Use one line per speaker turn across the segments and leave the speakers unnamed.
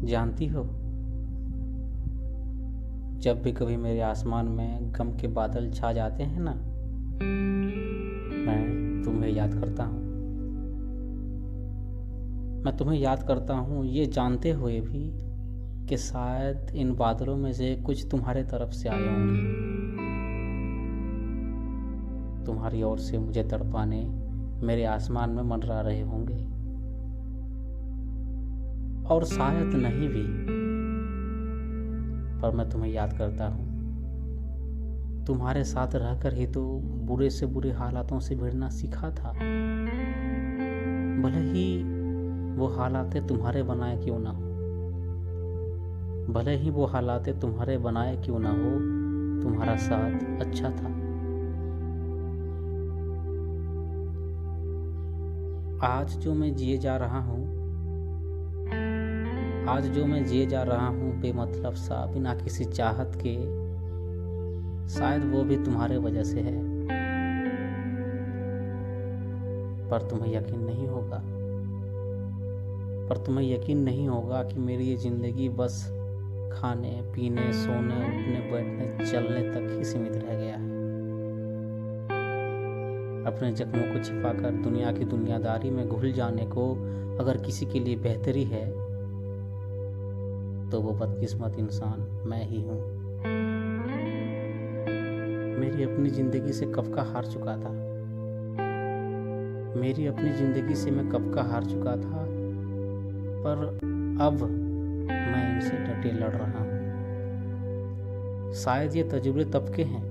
जानती हो, जब भी कभी मेरे आसमान में गम के बादल छा जाते हैं ना, मैं तुम्हें याद करता हूँ। मैं तुम्हें याद करता हूँ ये जानते हुए भी कि शायद इन बादलों में से कुछ तुम्हारे तरफ से आए होंगे, तुम्हारी ओर से मुझे तड़पाने मेरे आसमान में मंडरा रहे होंगे। और शायद नहीं भी, पर मैं तुम्हें याद करता हूँ। तुम्हारे साथ रहकर ही तो बुरे से बुरे हालातों से भिड़ना सीखा था। भले ही वो हालातें तुम्हारे बनाए क्यों ना हो, भले ही वो हालातें तुम्हारे बनाए क्यों ना हो, तुम्हारा साथ अच्छा था। आज जो मैं जिए जा रहा हूँ, आज जो मैं जिए जा रहा हूँ बेमतलब सा, बिना किसी चाहत के, शायद वो भी तुम्हारे वजह से है। पर तुम्हें यकीन नहीं होगा, पर तुम्हें यकीन नहीं होगा कि मेरी ये जिंदगी बस खाने पीने सोने उठने बैठने चलने तक ही सीमित रह गया है। अपने जख्मों को छिपाकर दुनिया की दुनियादारी में घुल जाने को अगर किसी के लिए बेहतरी है, तो वो बदकिस्मत इंसान मैं ही हूँ। मेरी अपनी जिंदगी से कब का हार चुका था, मेरी अपनी जिंदगी से मैं कब का हार चुका था, पर अब मैं इनसे डटे लड़ रहा हूँ। शायद ये तजुर्बे तब के हैं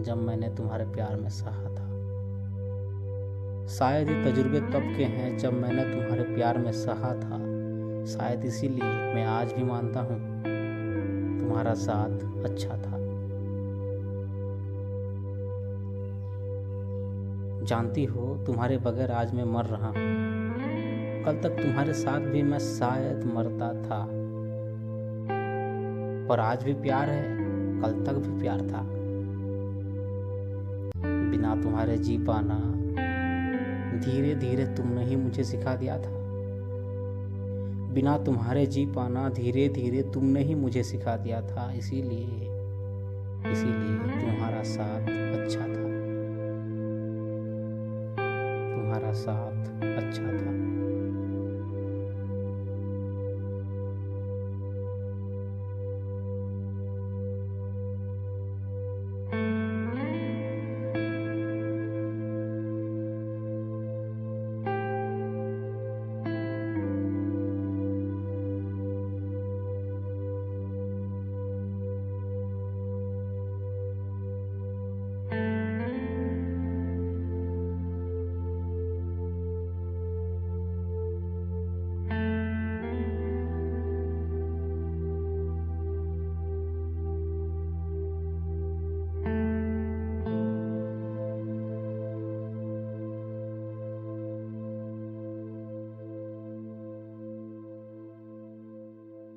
जब मैंने तुम्हारे प्यार में सहा था। शायद ये तजुर्बे तब के हैं जब मैंने तुम्हारे प्यार में सहा था। शायद इसीलिए मैं आज भी मानता हूँ तुम्हारा साथ अच्छा था। जानती हो, तुम्हारे बगैर आज मैं मर रहा हूँ। कल तक तुम्हारे साथ भी मैं शायद मरता था, पर आज भी प्यार है, कल तक भी प्यार था। बिना तुम्हारे जी पाना धीरे धीरे तुमने ही मुझे सिखा दिया था। बिना तुम्हारे जी पाना धीरे धीरे तुमने ही मुझे सिखा दिया था। इसीलिए तुम्हारा साथ अच्छा था, तुम्हारा साथ अच्छा था।